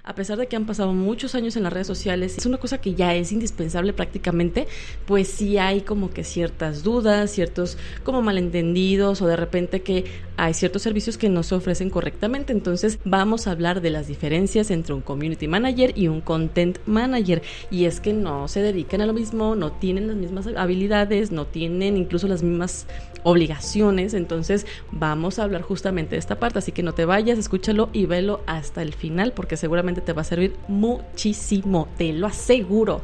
a pesar de que han pasado muchos años en las redes sociales, es una cosa que ya es indispensable prácticamente, pues sí hay como que ciertas dudas, ciertos como malentendidos o de repente que hay ciertos servicios que no se ofrecen correctamente. Entonces vamos a hablar de las diferencias entre un community manager y un content manager, y es que no se dedican a lo mismo, no tienen las mismas habilidades, no tienen incluso las mismas obligaciones. Entonces vamos a hablar justamente de esta parte, así que no te vayas, escúchalo y velo hasta el final porque seguramente te va a servir muchísimo, te lo aseguro.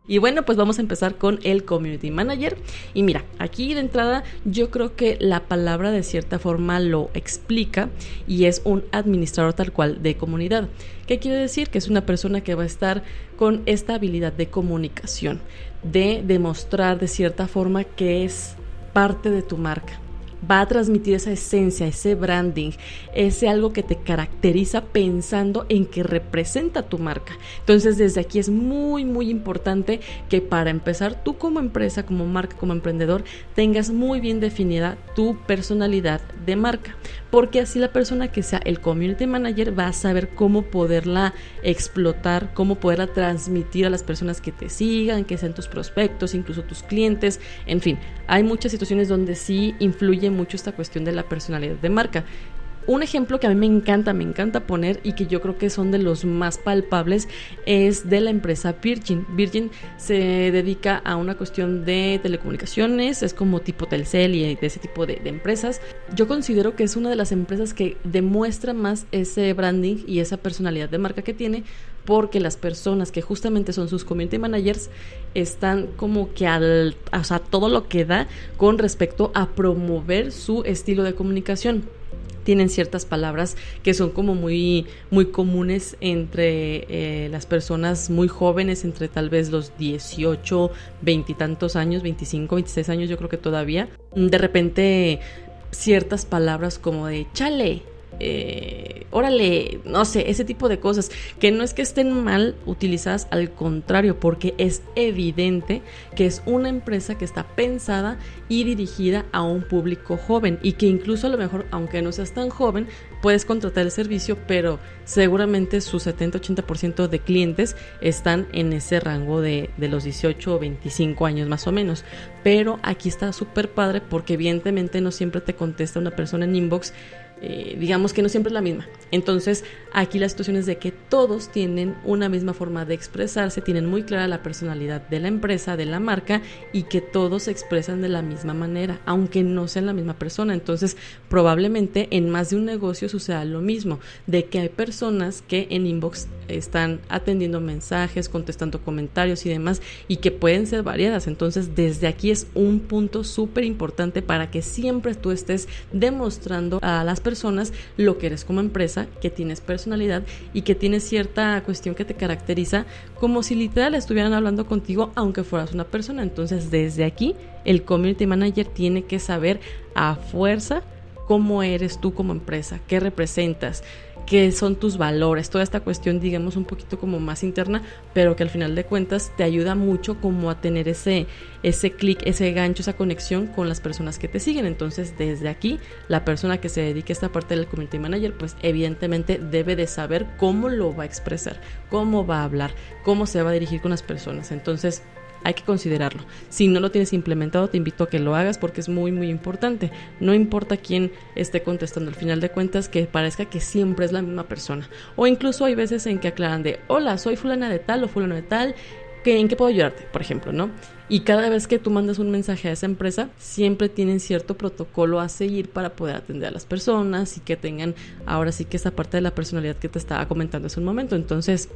Y bueno, pues vamos a empezar con el Community Manager. Y mira, aquí de entrada yo creo que la palabra de cierta forma lo explica, y es un administrador tal cual de comunidad. ¿Qué quiere decir? Que es una persona que va a estar con esta habilidad de comunicación, de demostrar de cierta forma que es parte de tu marca. Va a transmitir esa esencia, ese branding, ese algo que te caracteriza pensando en que representa tu marca. Entonces desde aquí es muy muy importante que para empezar tú como empresa, como marca, como emprendedor, tengas muy bien definida tu personalidad de marca, porque así la persona que sea el community manager va a saber cómo poderla explotar, cómo poderla transmitir a las personas que te sigan, que sean tus prospectos, incluso tus clientes. En fin, hay muchas situaciones donde sí influye mucho esta cuestión de la personalidad de marca. Un ejemplo que a mí me encanta poner y que yo creo que son de los más palpables es de la empresa Virgin. Virgin se dedica a una cuestión de telecomunicaciones, es como tipo Telcel y de ese tipo de empresas. Yo considero que es una de las empresas que demuestra más ese branding y esa personalidad de marca que tiene, porque las personas que justamente son sus community managers están como que todo lo que da con respecto a promover su estilo de comunicación. Tienen ciertas palabras que son como muy, muy comunes entre las personas muy jóvenes, entre tal vez los 18, 20 y tantos años, 25, 26 años, yo creo que todavía. De repente ciertas palabras como de chale, órale, no sé, ese tipo de cosas que no es que estén mal utilizadas, al contrario, porque es evidente que es una empresa que está pensada y dirigida a un público joven, y que incluso a lo mejor, aunque no seas tan joven, puedes contratar el servicio, pero seguramente su 70-80% de clientes están en ese rango de los 18 o 25 años más o menos. Pero aquí está súper padre porque evidentemente no siempre te contesta una persona en inbox, digamos que no siempre es la misma. Entonces aquí la situación es de que todos tienen una misma forma de expresarse, tienen muy clara la personalidad de la empresa, de la marca, y que todos se expresan de la misma manera, aunque no sean la misma persona. Entonces probablemente en más de un negocio suceda lo mismo, de que hay personas que en inbox están atendiendo mensajes, contestando comentarios y demás, y que pueden ser variadas. Entonces desde aquí es un punto súper importante para que siempre tú estés demostrando a las personas lo que eres como empresa, que tienes personalidad y que tienes cierta cuestión que te caracteriza, como si literal estuvieran hablando contigo aunque fueras una persona. Entonces desde aquí el community manager tiene que saber a fuerza cómo eres tú como empresa, qué representas, qué son tus valores, toda esta cuestión, digamos, un poquito como más interna, pero que al final de cuentas te ayuda mucho como a tener ese clic, ese gancho, esa conexión con las personas que te siguen. Entonces desde aquí la persona que se dedique a esta parte del community manager pues evidentemente debe de saber cómo lo va a expresar, cómo va a hablar, cómo se va a dirigir con las personas. Entonces hay que considerarlo. Si no lo tienes implementado, te invito a que lo hagas porque es muy muy importante. No importa quién esté contestando, al final de cuentas que parezca que siempre es la misma persona. O incluso hay veces en que aclaran de hola, soy fulana de tal o fulano de tal, ¿en qué puedo ayudarte? Por ejemplo, ¿no? Y cada vez que tú mandas un mensaje a esa empresa, siempre tienen cierto protocolo a seguir para poder atender a las personas y que tengan ahora sí que esa parte de la personalidad que te estaba comentando hace un momento. Entonces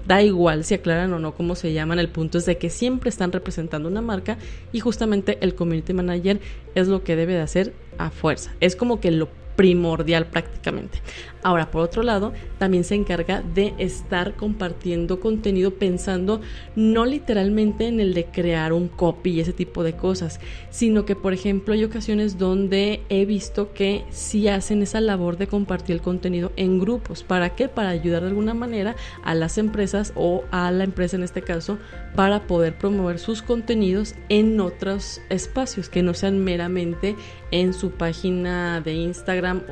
da igual si aclaran o no cómo se llaman, el punto es de que siempre están representando una marca, y justamente el community manager es lo que debe de hacer a fuerza. Es como que lo primordial prácticamente. Ahora, por otro lado, también se encarga de estar compartiendo contenido pensando no literalmente en el de crear un copy y ese tipo de cosas, sino que, por ejemplo, hay ocasiones donde he visto que sí hacen esa labor de compartir el contenido en grupos. ¿Para qué? Para ayudar de alguna manera a las empresas o a la empresa en este caso para poder promover sus contenidos en otros espacios que no sean meramente en su página de Instagram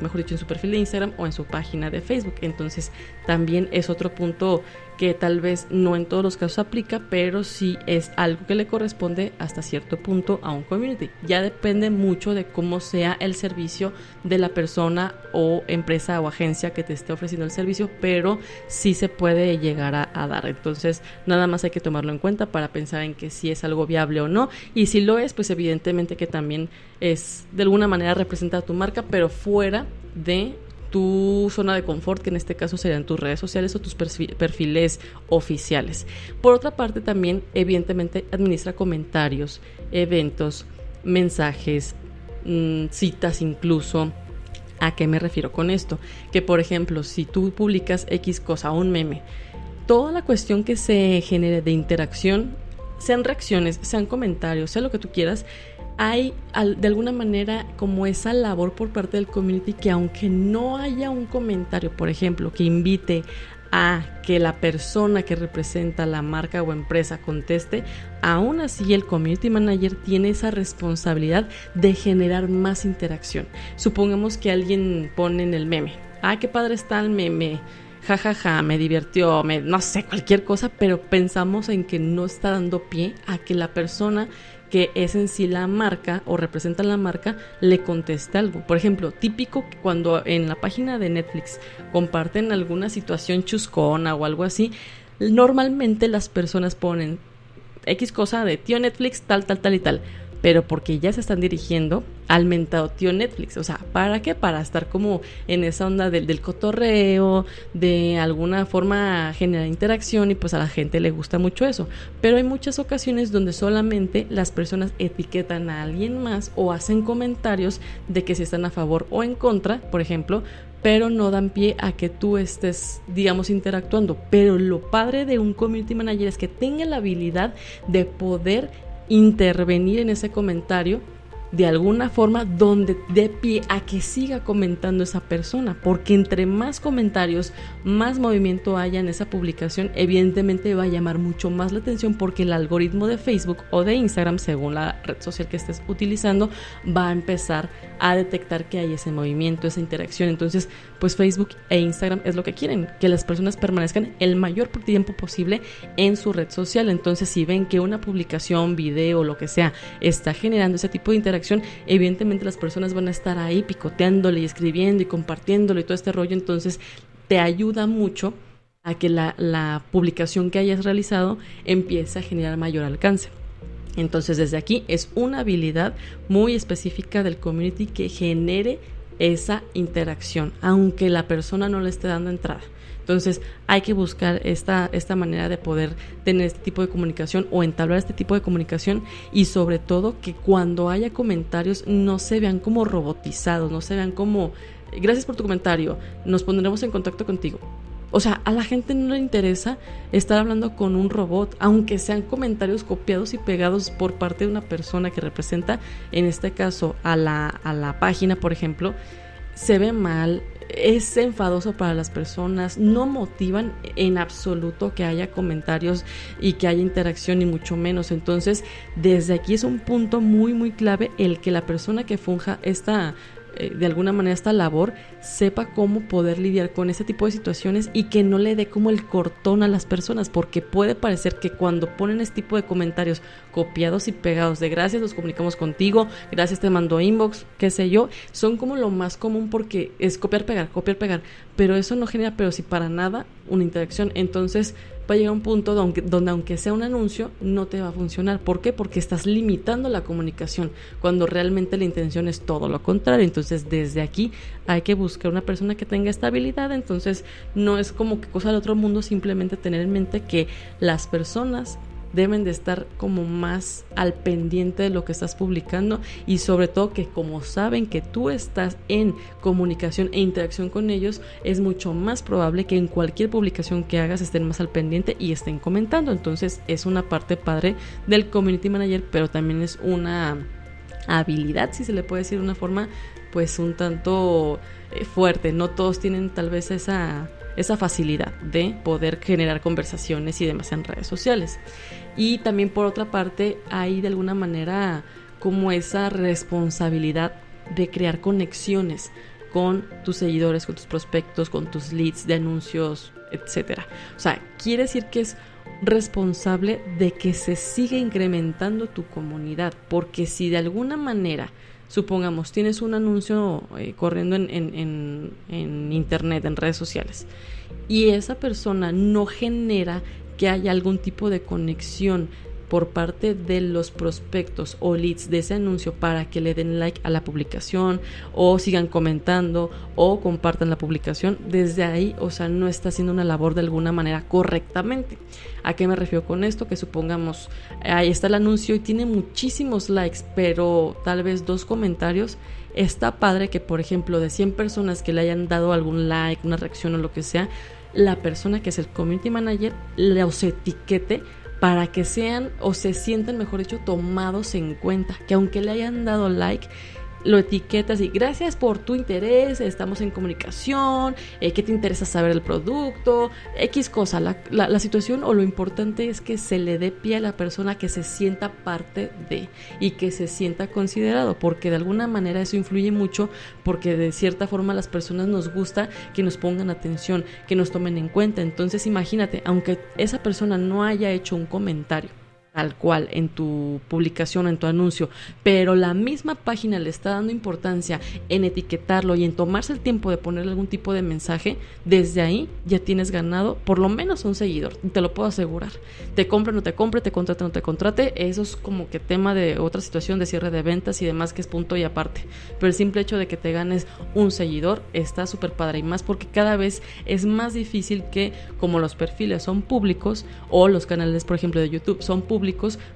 mejor dicho, en su perfil de Instagram o en su página de Facebook. Entonces también es otro punto que tal vez no en todos los casos aplica, pero sí es algo que le corresponde hasta cierto punto a un community. Ya depende mucho de cómo sea el servicio de la persona o empresa o agencia que te esté ofreciendo el servicio, pero sí se puede llegar a dar. Entonces nada más hay que tomarlo en cuenta para pensar en que si es algo viable o no, y si lo es, pues evidentemente que también es de alguna manera representa tu marca, pero fuera de tu zona de confort, que en este caso serían tus redes sociales o tus perfiles oficiales. Por otra parte, también evidentemente administra comentarios, eventos, mensajes, citas incluso. ¿A qué me refiero con esto? Que por ejemplo, si tú publicas X cosa, un meme, toda la cuestión que se genere de interacción, sean reacciones, sean comentarios, sea lo que tú quieras, hay de alguna manera como esa labor por parte del community que aunque no haya un comentario, por ejemplo, que invite a que la persona que representa la marca o empresa conteste, aún así el community manager tiene esa responsabilidad de generar más interacción. Supongamos que alguien pone en el meme, qué padre está el meme, jajaja, me divirtió, no sé, cualquier cosa, pero pensamos en que no está dando pie a que la persona que es en sí la marca o representa la marca le conteste algo. Por ejemplo, típico cuando en la página de Netflix comparten alguna situación chuscona o algo así, normalmente las personas ponen X cosa de tío Netflix, tal y tal, pero porque ya se están dirigiendo al mentado tío Netflix. O sea, ¿para qué? Para estar como en esa onda del cotorreo, de alguna forma generar interacción, y pues a la gente le gusta mucho eso. Pero hay muchas ocasiones donde solamente las personas etiquetan a alguien más o hacen comentarios de que si están a favor o en contra, por ejemplo, pero no dan pie a que tú estés, digamos, interactuando. Pero lo padre de un community manager es que tenga la habilidad de poder intervenir en ese comentario de alguna forma donde dé pie a que siga comentando esa persona, porque entre más comentarios, más movimiento haya en esa publicación, evidentemente va a llamar mucho más la atención, porque el algoritmo de Facebook o de Instagram, según la red social que estés utilizando, va a empezar a detectar que hay ese movimiento, esa interacción. Entonces, pues Facebook e Instagram es lo que quieren, que las personas permanezcan el mayor tiempo posible en su red social. Entonces, si ven que una publicación, video, lo que sea, está generando ese tipo de interacción, evidentemente las personas van a estar ahí picoteándole y escribiendo y compartiéndolo y todo este rollo. Entonces te ayuda mucho a que la publicación que hayas realizado empiece a generar mayor alcance. Entonces desde aquí es una habilidad muy específica del community que genere esa interacción, aunque la persona no le esté dando entrada. Entonces hay que buscar esta manera de poder tener este tipo de comunicación o entablar este tipo de comunicación, y sobre todo que cuando haya comentarios no se vean como robotizados, no se vean como gracias por tu comentario, nos pondremos en contacto contigo. O sea, a la gente no le interesa estar hablando con un robot, aunque sean comentarios copiados y pegados por parte de una persona que representa, en este caso, a la página, por ejemplo. Se ve mal, es enfadoso para las personas, no motivan en absoluto que haya comentarios y que haya interacción, ni mucho menos. Entonces, desde aquí es un punto muy, muy clave el que la persona que funja de alguna manera esta labor sepa cómo poder lidiar con ese tipo de situaciones y que no le dé como el cortón a las personas, porque puede parecer que cuando ponen este tipo de comentarios copiados y pegados de gracias, nos comunicamos contigo, gracias, te mando inbox, qué sé yo, son como lo más común, porque es copiar, pegar, pero eso no genera, pero sí para nada, una interacción. Entonces va a llegar un punto donde aunque sea un anuncio, no te va a funcionar. ¿Por qué? Porque estás limitando la comunicación, cuando realmente la intención es todo lo contrario. Entonces desde aquí hay que buscar una persona que tenga esta habilidad. Entonces no es como que cosa del otro mundo, simplemente tener en mente que las personas deben de estar como más al pendiente de lo que estás publicando, y sobre todo que como saben que tú estás en comunicación e interacción con ellos, es mucho más probable que en cualquier publicación que hagas estén más al pendiente y estén comentando. Entonces es una parte padre del community manager, pero también es una habilidad, si se le puede decir de una forma pues un tanto fuerte. No todos tienen tal vez esa facilidad de poder generar conversaciones y demás en redes sociales. Y también por otra parte hay de alguna manera como esa responsabilidad de crear conexiones con tus seguidores, con tus prospectos, con tus leads de anuncios, etcétera. O sea, quiere decir que es responsable de que se siga incrementando tu comunidad, porque si de alguna manera, supongamos, tienes un anuncio corriendo en internet, en redes sociales, y esa persona no genera que haya algún tipo de conexión por parte de los prospectos o leads de ese anuncio para que le den like a la publicación o sigan comentando o compartan la publicación, desde ahí, o sea, no está haciendo una labor de alguna manera correctamente. ¿A qué me refiero con esto? Que supongamos, ahí está el anuncio y tiene muchísimos likes, pero tal vez 2 comentarios. Está padre que, por ejemplo, de 100 personas que le hayan dado algún like, una reacción o lo que sea, la persona que es el community manager los etiquete para que sean o se sientan, mejor dicho, tomados en cuenta, que aunque le hayan dado like, lo etiquetas y gracias por tu interés, estamos en comunicación, ¿qué te interesa saber del producto? X cosa, la situación o lo importante es que se le dé pie a la persona que se sienta parte de y que se sienta considerado, porque de alguna manera eso influye mucho, porque de cierta forma a las personas nos gusta que nos pongan atención, que nos tomen en cuenta. Entonces imagínate, aunque esa persona no haya hecho un comentario tal cual en tu publicación, en tu anuncio, pero la misma página le está dando importancia en etiquetarlo y en tomarse el tiempo de ponerle algún tipo de mensaje, desde ahí ya tienes ganado por lo menos un seguidor, te lo puedo asegurar. Te compre o no te compre, te contrate o no te contrate, eso es como que tema de otra situación de cierre de ventas y demás, que es punto y aparte, pero el simple hecho de que te ganes un seguidor está súper padre, y más porque cada vez es más difícil que, como los perfiles son públicos o los canales, por ejemplo, de YouTube son públicos,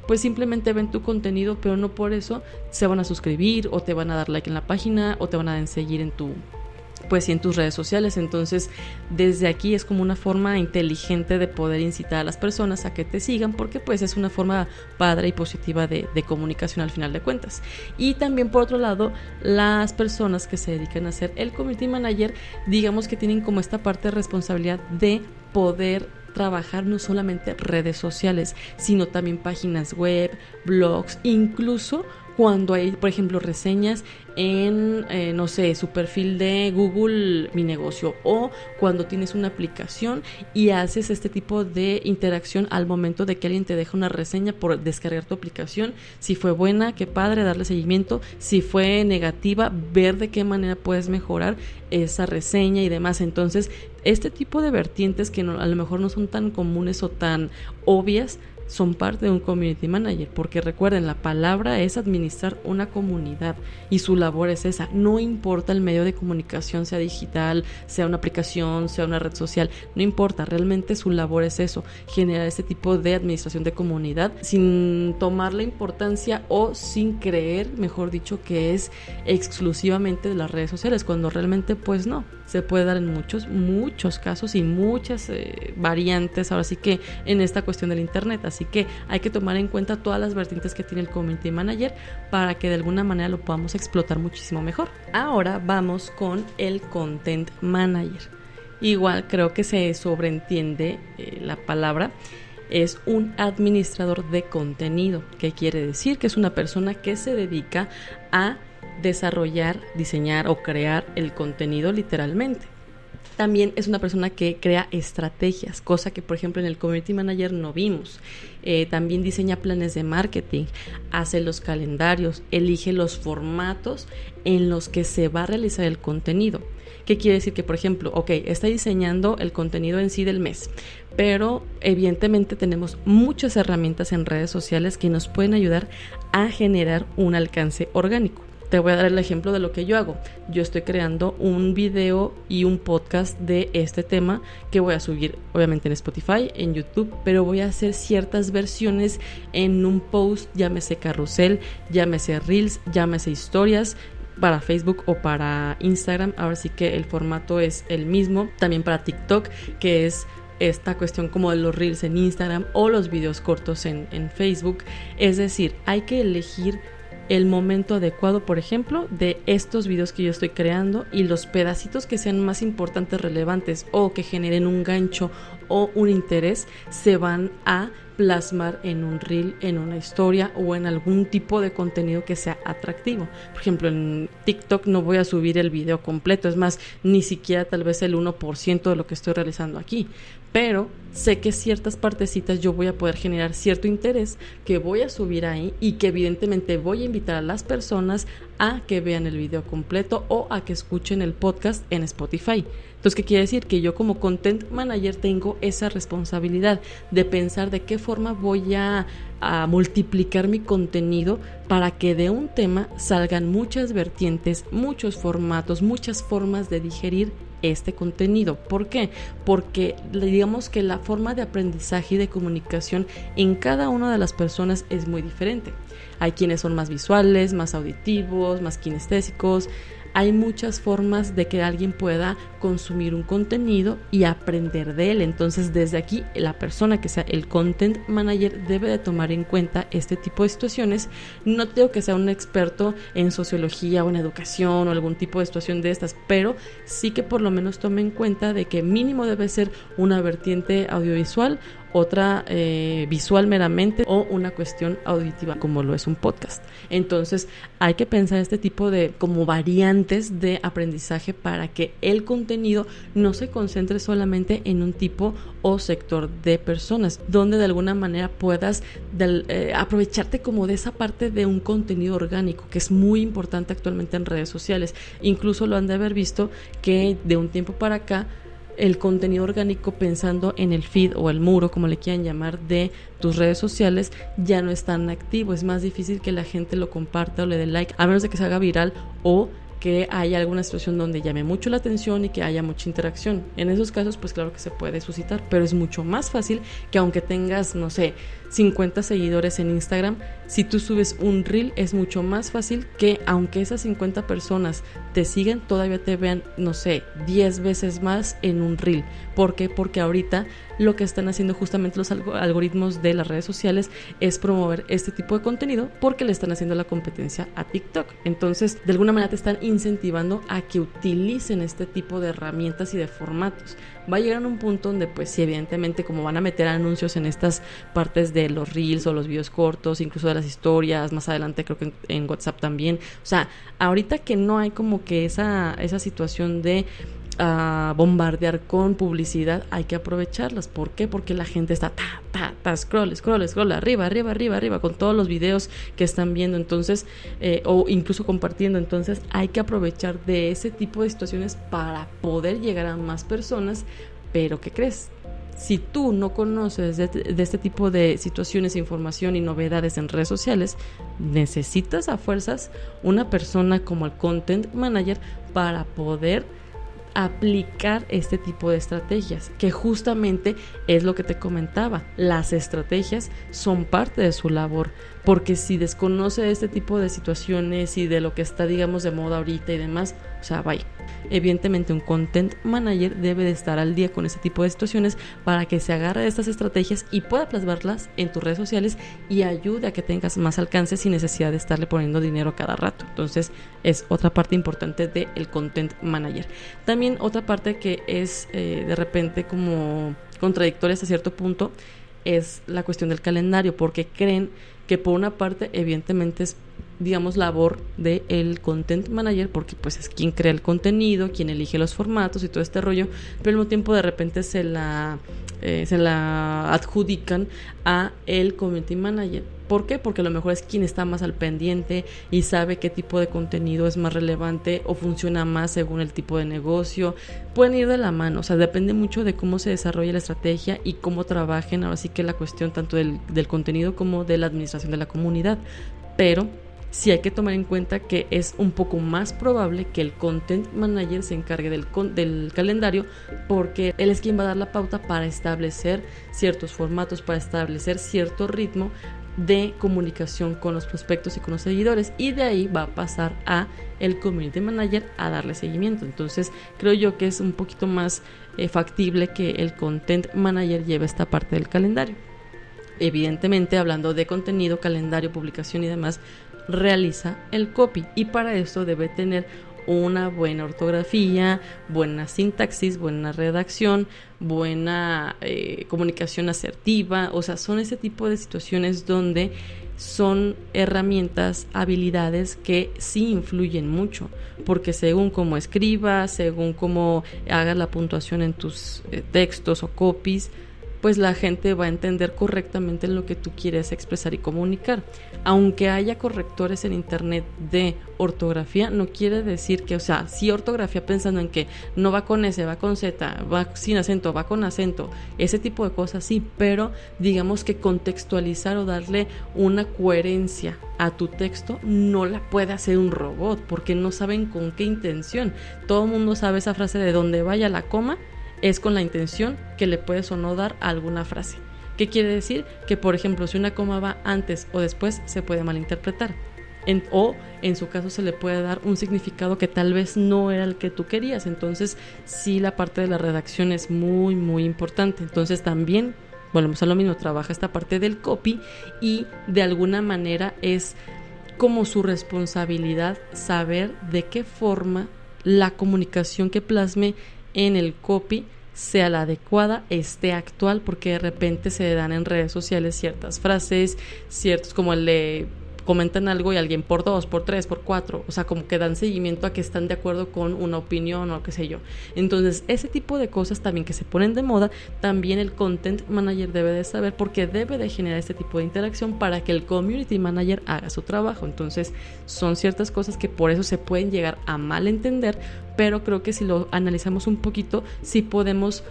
pues simplemente ven tu contenido, pero no por eso se van a suscribir o te van a dar like en la página o te van a seguir en tus redes sociales. Entonces, desde aquí es como una forma inteligente de poder incitar a las personas a que te sigan, porque pues es una forma padre y positiva de comunicación al final de cuentas. Y también, por otro lado, las personas que se dedican a ser el community manager, digamos que tienen como esta parte de responsabilidad de poder trabajar no solamente redes sociales, sino también páginas web, blogs, incluso cuando hay, por ejemplo, reseñas en, no sé, su perfil de Google Mi Negocio, o cuando tienes una aplicación y haces este tipo de interacción al momento de que alguien te deja una reseña por descargar tu aplicación. Si fue buena, qué padre, darle seguimiento. Si fue negativa, ver de qué manera puedes mejorar esa reseña y demás. Entonces, este tipo de vertientes que a lo mejor no son tan comunes o tan obvias, son parte de un community manager, porque recuerden, la palabra es administrar una comunidad y su labor es esa. No importa el medio de comunicación, sea digital, sea una aplicación, sea una red social, no importa, realmente su labor es eso, generar este tipo de administración de comunidad sin tomar la importancia o sin creer, mejor dicho, que es exclusivamente de las redes sociales, cuando realmente pues no, se puede dar en muchos casos y muchas variantes, ahora sí que en esta cuestión del internet. Así que hay que tomar en cuenta todas las vertientes que tiene el community manager para que de alguna manera lo podamos explotar muchísimo mejor. Ahora vamos con el content manager. Igual creo que se sobreentiende la palabra. Es un administrador de contenido. ¿Qué quiere decir? Que es una persona que se dedica a desarrollar, diseñar o crear el contenido literalmente. También es una persona que crea estrategias, cosa que por ejemplo en el Community Manager no vimos. También diseña planes de marketing, hace los calendarios, elige los formatos en los que se va a realizar el contenido. ¿Qué quiere decir? Que por ejemplo, está diseñando el contenido en sí del mes, pero evidentemente tenemos muchas herramientas en redes sociales que nos pueden ayudar a generar un alcance orgánico. Te voy a dar el ejemplo de lo que yo hago. Yo estoy creando un video y un podcast de este tema que voy a subir obviamente en Spotify, en YouTube, pero voy a hacer ciertas versiones en un post, llámese carrusel, llámese reels, llámese historias, para Facebook o para Instagram. Ahora sí que el formato es el mismo. También para TikTok, que es esta cuestión como de los reels en Instagram o los videos cortos en Facebook. Es decir, hay que elegir el momento adecuado, por ejemplo, de estos videos que yo estoy creando, y los pedacitos que sean más importantes, relevantes o que generen un gancho o un interés se van a plasmar en un reel, en una historia o en algún tipo de contenido que sea atractivo. Por ejemplo, en TikTok no voy a subir el video completo, es más, ni siquiera tal vez el 1% de lo que estoy realizando aquí, pero sé que ciertas partecitas yo voy a poder generar cierto interés que voy a subir ahí y que evidentemente voy a invitar a las personas a que vean el video completo o a que escuchen el podcast en Spotify. Entonces, ¿qué quiere decir? Que yo como content manager tengo esa responsabilidad de pensar de qué forma voy a multiplicar mi contenido para que de un tema salgan muchas vertientes, muchos formatos, muchas formas de digerir este contenido. ¿Por qué? Porque digamos que la forma de aprendizaje y de comunicación en cada una de las personas es muy diferente. Hay quienes son más visuales, más auditivos, más kinestésicos. Hay muchas formas de que alguien pueda consumir un contenido y aprender de él. Entonces, desde aquí, la persona que sea el content manager debe de tomar en cuenta este tipo de situaciones. No digo que sea un experto en sociología o en educación o algún tipo de situación de estas, pero sí que por lo menos tome en cuenta de que mínimo debe ser una vertiente audiovisual, otra visual meramente o una cuestión auditiva como lo es un podcast. Entonces hay que pensar este tipo de como variantes de aprendizaje para que el contenido no se concentre solamente en un tipo o sector de personas, donde de alguna manera puedas aprovecharte como de esa parte de un contenido orgánico que es muy importante actualmente en redes sociales. Incluso lo han de haber visto que de un tiempo para acá el contenido orgánico, pensando en el feed o el muro, como le quieran llamar, de tus redes sociales, ya no es tan activo. Es más difícil que la gente lo comparta o le dé like, a menos de que se haga viral o que haya alguna situación donde llame mucho la atención y que haya mucha interacción. En esos casos, pues claro que se puede suscitar, pero es mucho más fácil que aunque tengas, no sé, 50 seguidores en Instagram, si tú subes un reel es mucho más fácil que aunque esas 50 personas te sigan, todavía te vean, no sé, 10 veces más en un reel. ¿Por qué? Porque ahorita lo que están haciendo justamente los algoritmos de las redes sociales es promover este tipo de contenido porque le están haciendo la competencia a TikTok. Entonces, de alguna manera te están incentivando a que utilicen este tipo de herramientas y de formatos. Va a llegar a un punto donde, pues sí, evidentemente, como van a meter anuncios en estas partes de los reels o los videos cortos, incluso de las historias, más adelante creo que en WhatsApp también. O sea, ahorita que no hay como que esa situación de bombardear con publicidad, hay que aprovecharlas. ¿Por qué? Porque la gente está scroll, arriba con todos los videos que están viendo, entonces o incluso compartiendo. Entonces hay que aprovechar de ese tipo de situaciones para poder llegar a más personas. Pero ¿qué crees? Si tú no conoces de este tipo de situaciones, información y novedades en redes sociales, necesitas a fuerzas una persona como el content manager para poder aplicar este tipo de estrategias, que justamente es lo que te comentaba. Las estrategias son parte de su labor, porque si desconoce este tipo de situaciones y de lo que está, digamos, de moda ahorita y demás, o sea, vaya. Evidentemente un content manager debe de estar al día con este tipo de situaciones para que se agarre de estas estrategias y pueda plasmarlas en tus redes sociales y ayude a que tengas más alcance sin necesidad de estarle poniendo dinero cada rato. Entonces es otra parte importante del content manager. También otra parte que es de repente como contradictoria hasta cierto punto es la cuestión del calendario, porque creen que por una parte evidentemente es, digamos, labor del content manager, porque pues es quien crea el contenido, quien elige los formatos y todo este rollo, pero al mismo tiempo de repente se la adjudican a el community manager. ¿Por qué? Porque a lo mejor es quien está más al pendiente y sabe qué tipo de contenido es más relevante o funciona más según el tipo de negocio. Pueden ir de la mano, o sea, depende mucho de cómo se desarrolle la estrategia y cómo trabajen. Ahora sí que la cuestión tanto del contenido como de la administración de la comunidad. Pero sí hay que tomar en cuenta que es un poco más probable que el content manager se encargue del calendario, porque él es quien va a dar la pauta para establecer ciertos formatos, para establecer cierto ritmo de comunicación con los prospectos y con los seguidores, y de ahí va a pasar a el community manager a darle seguimiento. Entonces creo yo que es un poquito más factible que el content manager lleve esta parte del calendario. Evidentemente, hablando de contenido, calendario, publicación y demás, realiza el copy, y para esto debe tener una buena ortografía, buena sintaxis, buena redacción, buena comunicación asertiva. O sea, son ese tipo de situaciones donde son herramientas, habilidades que sí influyen mucho, porque según cómo escribas, según cómo hagas la puntuación en tus textos o copies, pues la gente va a entender correctamente lo que tú quieres expresar y comunicar. Aunque haya correctores en internet de ortografía, no quiere decir que, o sea, sí ortografía pensando en que no va con S, va con Z, va sin acento, va con acento, ese tipo de cosas sí, pero digamos que contextualizar o darle una coherencia a tu texto no la puede hacer un robot, porque no saben con qué intención. Todo el mundo sabe esa frase de donde vaya la coma, es con la intención que le puedes o no dar a alguna frase. ¿Qué quiere decir? Que, por ejemplo, si una coma va antes o después, se puede malinterpretar. O en su caso se le puede dar un significado que tal vez no era el que tú querías. Entonces, sí, la parte de la redacción es muy, muy importante. Entonces, también, volvemos a lo mismo, trabaja esta parte del copy y de alguna manera es como su responsabilidad saber de qué forma la comunicación que plasme en el copy sea la adecuada, esté actual, porque de repente se dan en redes sociales ciertas frases, ciertos como el de comentan algo y alguien por 2, por 3, por 4, o sea, como que dan seguimiento a que están de acuerdo con una opinión o qué sé yo. Entonces, ese tipo de cosas también que se ponen de moda, también el content manager debe de saber, porque debe de generar este tipo de interacción para que el community manager haga su trabajo. Entonces, son ciertas cosas que por eso se pueden llegar a malentender, pero creo que si lo analizamos un poquito, sí podemos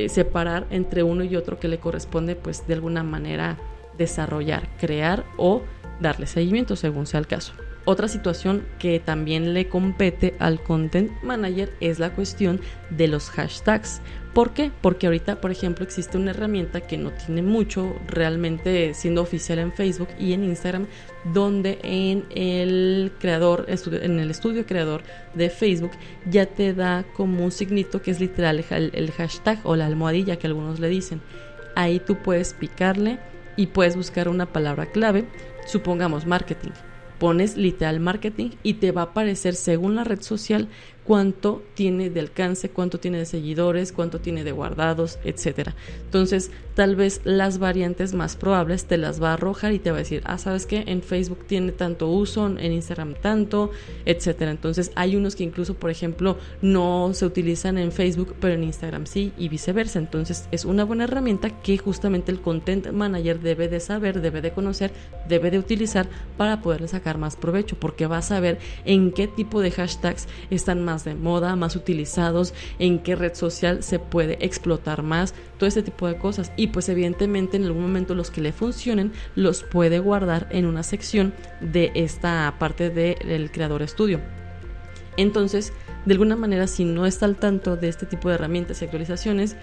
separar entre uno y otro que le corresponde, pues, de alguna manera desarrollar, crear o darle seguimiento según sea el caso. Otra situación que también le compete al content manager es la cuestión de los hashtags. ¿Por qué? Porque ahorita, por ejemplo, existe una herramienta que no tiene mucho realmente siendo oficial en Facebook y en Instagram, donde en el estudio creador de Facebook ya te da como un signito que es literal el hashtag o la almohadilla que algunos le dicen. Ahí tú puedes picarle y puedes buscar una palabra clave, supongamos marketing. Pones literal marketing y te va a aparecer según la red social cuánto tiene de alcance, cuánto tiene de seguidores, cuánto tiene de guardados, etcétera. Entonces, tal vez las variantes más probables te las va a arrojar y te va a decir, ¿sabes qué? En Facebook tiene tanto uso, en Instagram tanto, etcétera. Entonces, hay unos que incluso, por ejemplo, no se utilizan en Facebook, pero en Instagram sí, y viceversa. Entonces, es una buena herramienta que justamente el content manager debe de saber, debe de conocer, debe de utilizar para poderle sacar más provecho, porque va a saber en qué tipo de hashtags están más de moda, más utilizados, en qué red social se puede explotar más, todo este tipo de cosas. Y pues evidentemente en algún momento los que le funcionen los puede guardar en una sección de esta parte del Creador Studio. Entonces, de alguna manera, si no está al tanto de este tipo de herramientas y actualizaciones,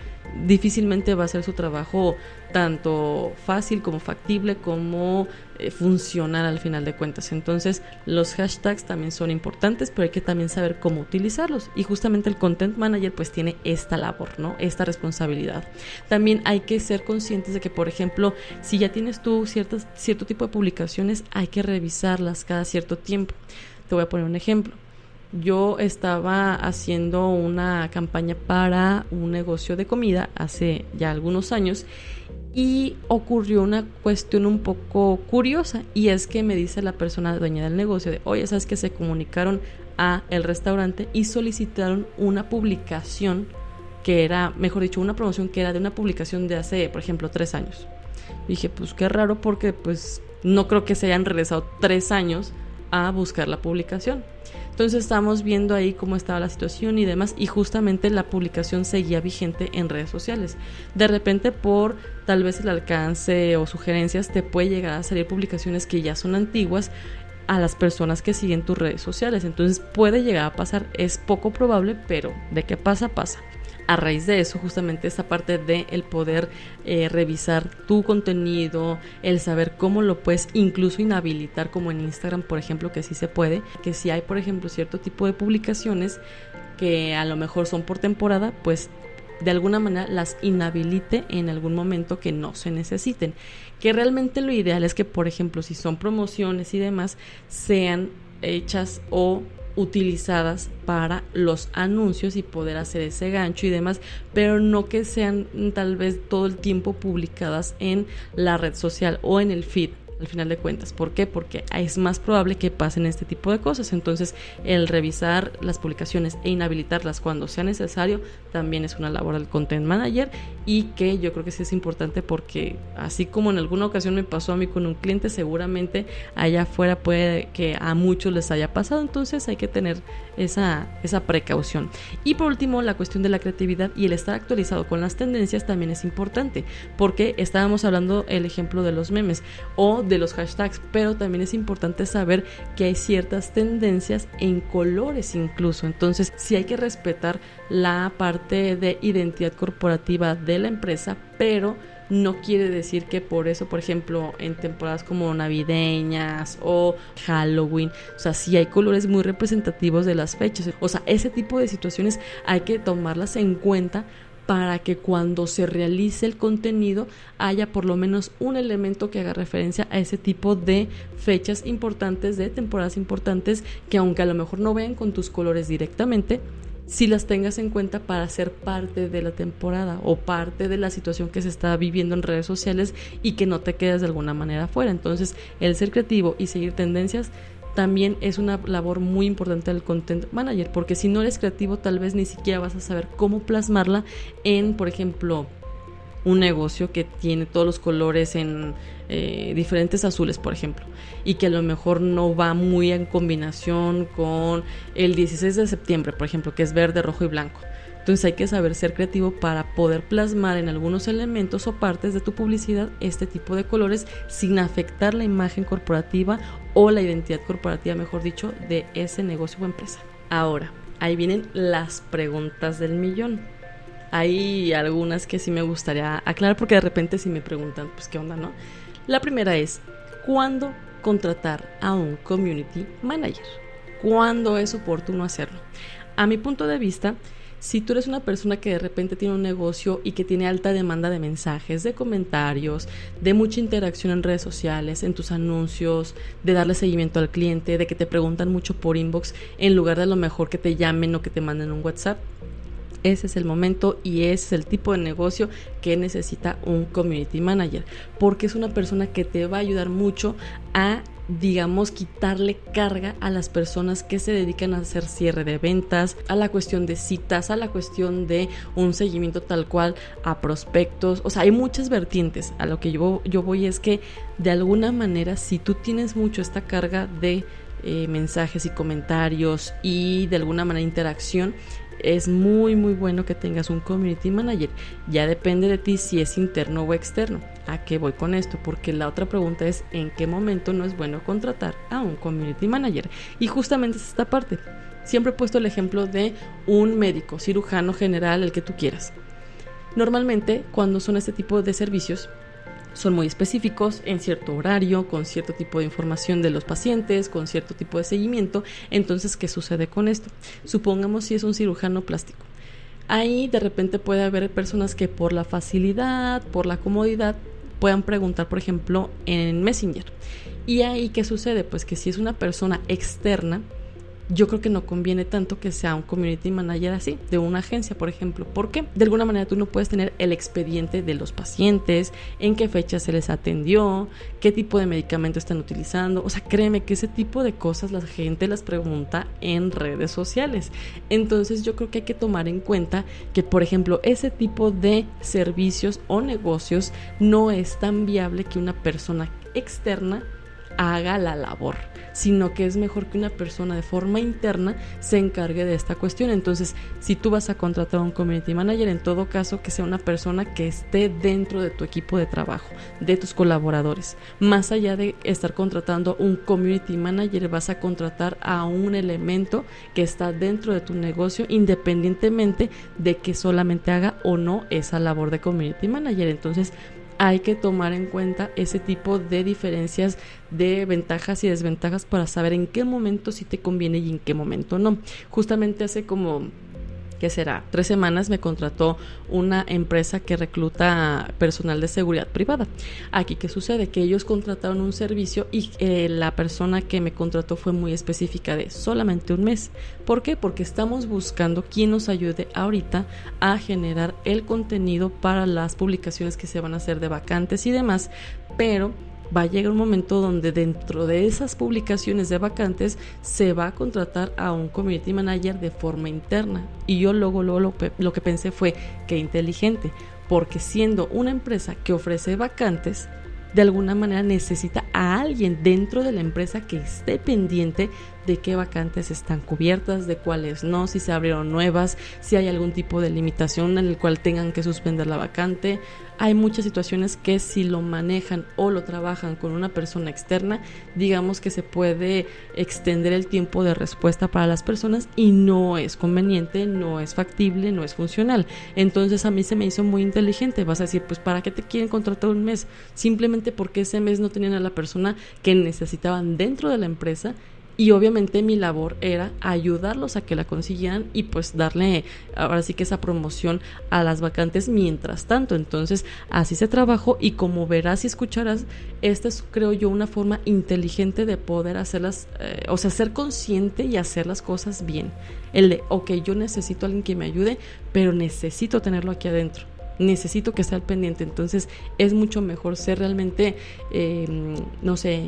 difícilmente va a ser su trabajo tanto fácil como factible como funcional al final de cuentas. Entonces, los hashtags también son importantes, pero hay que también saber cómo utilizarlos. Y justamente el content manager pues tiene esta labor, ¿no? Esta responsabilidad. También hay que ser conscientes de que, por ejemplo, si ya tienes tú cierto tipo de publicaciones, hay que revisarlas cada cierto tiempo. Te voy a poner un ejemplo. Yo estaba haciendo una campaña para un negocio de comida hace ya algunos años y ocurrió una cuestión un poco curiosa, y es que me dice la persona dueña del negocio de, oye, ¿sabes que se comunicaron a el restaurante y solicitaron una publicación que era, mejor dicho, una promoción que era de una publicación de hace, por ejemplo, 3 años? Dije, pues qué raro, porque pues no creo que se hayan regresado 3 años a buscar la publicación. Entonces estábamos viendo ahí cómo estaba la situación y demás, y justamente la publicación seguía vigente en redes sociales. De repente, por tal vez el alcance o sugerencias, te puede llegar a salir publicaciones que ya son antiguas a las personas que siguen tus redes sociales. Entonces puede llegar a pasar, es poco probable, pero de qué pasa, pasa. A raíz de eso, justamente esta parte de el poder revisar tu contenido, el saber cómo lo puedes incluso inhabilitar, como en Instagram, por ejemplo, que sí se puede, que si hay, por ejemplo, cierto tipo de publicaciones que a lo mejor son por temporada, pues de alguna manera las inhabilite en algún momento que no se necesiten. Que realmente lo ideal es que, por ejemplo, si son promociones y demás, sean hechas o utilizadas para los anuncios y poder hacer ese gancho y demás, pero no que sean tal vez todo el tiempo publicadas en la red social o en el feed. Al final de cuentas, ¿por qué? Porque es más probable que pasen este tipo de cosas. Entonces, el revisar las publicaciones e inhabilitarlas cuando sea necesario también es una labor del content manager, y que yo creo que sí es importante, porque así como en alguna ocasión me pasó a mí con un cliente, seguramente allá afuera puede que a muchos les haya pasado. Entonces hay que tener esa precaución. Y por último, la cuestión de la creatividad y el estar actualizado con las tendencias también es importante, porque estábamos hablando el ejemplo de los memes o de los hashtags, pero también es importante saber que hay ciertas tendencias en colores incluso. Entonces sí hay que respetar la parte de identidad corporativa de la empresa, pero no quiere decir que por eso, por ejemplo, en temporadas como navideñas o Halloween, o sea, sí hay colores muy representativos de las fechas. O sea, ese tipo de situaciones hay que tomarlas en cuenta para que cuando se realice el contenido haya por lo menos un elemento que haga referencia a ese tipo de fechas importantes, de temporadas importantes, que aunque a lo mejor no vean con tus colores directamente, si las tengas en cuenta para ser parte de la temporada o parte de la situación que se está viviendo en redes sociales, y que no te quedes de alguna manera fuera. Entonces, el ser creativo y seguir tendencias también es una labor muy importante del content manager, porque si no eres creativo, tal vez ni siquiera vas a saber cómo plasmarla en, por ejemplo, un negocio que tiene todos los colores en diferentes azules, por ejemplo, y que a lo mejor no va muy en combinación con el 16 de septiembre, por ejemplo, que es verde, rojo y blanco. Entonces hay que saber ser creativo para poder plasmar en algunos elementos o partes de tu publicidad este tipo de colores sin afectar la imagen corporativa o la identidad corporativa, mejor dicho, de ese negocio o empresa. Ahora, ahí vienen las preguntas del millón. Hay algunas que sí me gustaría aclarar, porque de repente sí me preguntan, pues qué onda, ¿no? La primera es, ¿cuándo contratar a un community manager? ¿Cuándo es oportuno hacerlo? A mi punto de vista, si tú eres una persona que de repente tiene un negocio y que tiene alta demanda de mensajes, de comentarios, de mucha interacción en redes sociales, en tus anuncios, de darle seguimiento al cliente, de que te preguntan mucho por inbox en lugar de a lo mejor que te llamen o que te manden un WhatsApp, ese es el momento y ese es el tipo de negocio que necesita un community manager, porque es una persona que te va a ayudar mucho a, digamos, quitarle carga a las personas que se dedican a hacer cierre de ventas, a la cuestión de citas, a la cuestión de un seguimiento tal cual a prospectos. O sea, hay muchas vertientes. A lo que yo voy es que de alguna manera, si tú tienes mucho esta carga de mensajes y comentarios y de alguna manera interacción, es muy muy bueno que tengas un community manager. Ya depende de ti si es interno o externo. ¿A qué voy con esto? Porque la otra pregunta es ¿en qué momento no es bueno contratar a un community manager? Y justamente es esta parte. Siempre he puesto el ejemplo de un médico, cirujano general, el que tú quieras. Normalmente cuando son este tipo de servicios son muy específicos, en cierto horario, con cierto tipo de información de los pacientes, con cierto tipo de seguimiento. Entonces, ¿qué sucede con esto? Supongamos si es un cirujano plástico. Ahí de repente puede haber personas que por la facilidad, por la comodidad, puedan preguntar, por ejemplo, en Messenger. Y ahí, ¿qué sucede? Pues que si es una persona externa, yo creo que no conviene tanto que sea un community manager así, de una agencia, por ejemplo. ¿Por qué? De alguna manera tú no puedes tener el expediente de los pacientes, en qué fecha se les atendió, qué tipo de medicamento están utilizando. O sea, créeme que ese tipo de cosas la gente las pregunta en redes sociales. Entonces yo creo que hay que tomar en cuenta que, por ejemplo, ese tipo de servicios o negocios no es tan viable que una persona externa haga la labor, sino que es mejor que una persona de forma interna se encargue de esta cuestión. Entonces, si tú vas a contratar a un community manager, en todo caso que sea una persona que esté dentro de tu equipo de trabajo, de tus colaboradores. Más allá de estar contratando un community manager, vas a contratar a un elemento que está dentro de tu negocio, independientemente de que solamente haga o no esa labor de community manager. Entonces, hay que tomar en cuenta ese tipo de diferencias, de ventajas y desventajas, para saber en qué momento sí te conviene y en qué momento no. Justamente hace como ¿qué será? 3 semanas me contrató una empresa que recluta personal de seguridad privada. Aquí, ¿qué sucede? Que ellos contrataron un servicio y la persona que me contrató fue muy específica de solamente un mes. ¿Por qué? Porque estamos buscando quien nos ayude ahorita a generar el contenido para las publicaciones que se van a hacer de vacantes y demás, pero va a llegar un momento donde dentro de esas publicaciones de vacantes se va a contratar a un community manager de forma interna. Y yo luego lo que pensé fue que inteligente, porque siendo una empresa que ofrece vacantes, de alguna manera necesita a alguien dentro de la empresa que esté pendiente de qué vacantes están cubiertas, de cuáles no, si se abrieron nuevas, si hay algún tipo de limitación en el cual tengan que suspender la vacante. Hay muchas situaciones que si lo manejan o lo trabajan con una persona externa, digamos que se puede extender el tiempo de respuesta para las personas y no es conveniente, no es factible, no es funcional. Entonces a mí se me hizo muy inteligente. Vas a decir, pues ¿para qué te quieren contratar un mes? Simplemente porque ese mes no tenían a la persona que necesitaban dentro de la empresa. Y obviamente mi labor era ayudarlos a que la consiguieran y pues darle ahora sí que esa promoción a las vacantes mientras tanto. Entonces así se trabajó y como verás y escucharás, esta es, creo yo, una forma inteligente de poder hacerlas, ser consciente y hacer las cosas bien. El de, ok, yo necesito a alguien que me ayude, pero necesito tenerlo aquí adentro. Necesito que esté al pendiente. Entonces es mucho mejor ser realmente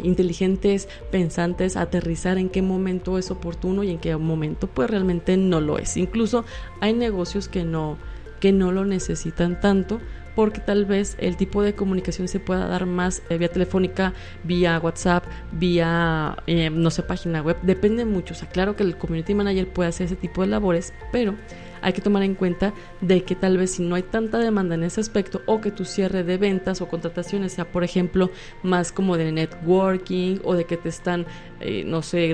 inteligentes, pensantes, aterrizar en qué momento es oportuno y en qué momento pues realmente no lo es. Incluso hay negocios que no lo necesitan tanto, porque tal vez el tipo de comunicación se pueda dar más vía telefónica, vía WhatsApp, vía, página web, depende mucho. O sea, claro que el community manager puede hacer ese tipo de labores, pero hay que tomar en cuenta de que tal vez si no hay tanta demanda en ese aspecto o que tu cierre de ventas o contrataciones sea, por ejemplo, más como de networking o de que te están,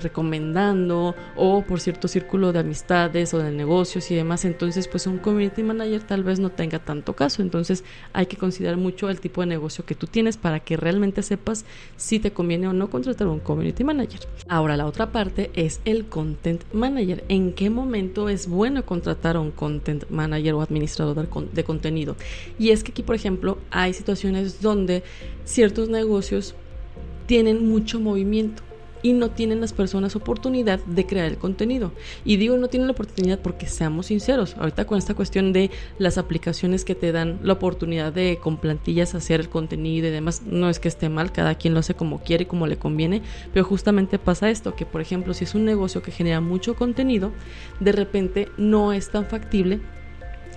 recomendando o por cierto círculo de amistades o de negocios y demás, entonces pues un community manager tal vez no tenga tanto caso. Entonces hay que considerar mucho el tipo de negocio que tú tienes para que realmente sepas si te conviene o no contratar un community manager. Ahora la otra parte es el content manager. ¿En qué momento es bueno contratar a un content manager o administrador de contenido? Y es que aquí, por ejemplo, hay situaciones donde ciertos negocios tienen mucho movimiento y no tienen las personas oportunidad de crear el contenido. Y digo no tienen la oportunidad porque seamos sinceros, ahorita con esta cuestión de las aplicaciones que te dan la oportunidad de con plantillas hacer el contenido y demás, no es que esté mal, cada quien lo hace como quiere y como le conviene, pero justamente pasa esto, que por ejemplo si es un negocio que genera mucho contenido, de repente no es tan factible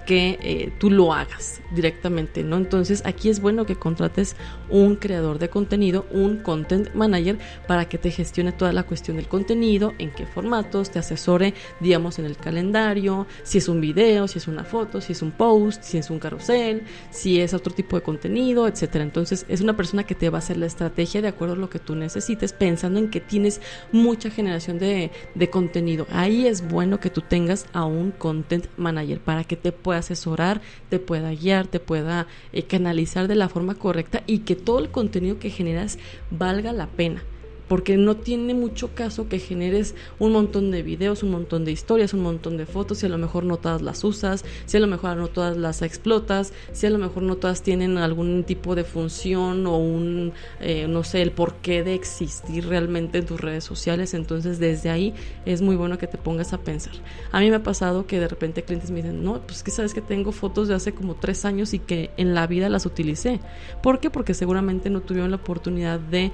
que tú lo hagas directamente, ¿no? Entonces aquí es bueno que contrates un creador de contenido, un content manager, para que te gestione toda la cuestión del contenido, en qué formatos, te asesore, digamos, en el calendario, si es un video, si es una foto, si es un post, si es un carrusel, si es otro tipo de contenido, etcétera. Entonces es una persona que te va a hacer la estrategia de acuerdo a lo que tú necesites, pensando en que tienes mucha generación de contenido. Ahí es bueno que tú tengas a un content manager para que te pueda asesorar, te pueda guiar, te pueda canalizar de la forma correcta y que todo el contenido que generas valga la pena. Porque no tiene mucho caso que generes un montón de videos, un montón de historias, un montón de fotos, si a lo mejor no todas las usas, si a lo mejor no todas las explotas, si a lo mejor no todas tienen algún tipo de función o el porqué de existir realmente en tus redes sociales. Entonces desde ahí es muy bueno que te pongas a pensar. A mí me ha pasado que de repente clientes me dicen, no, pues que sabes que tengo fotos de hace como 3 años y que en la vida las utilicé. ¿Por qué? Porque seguramente no tuvieron la oportunidad de,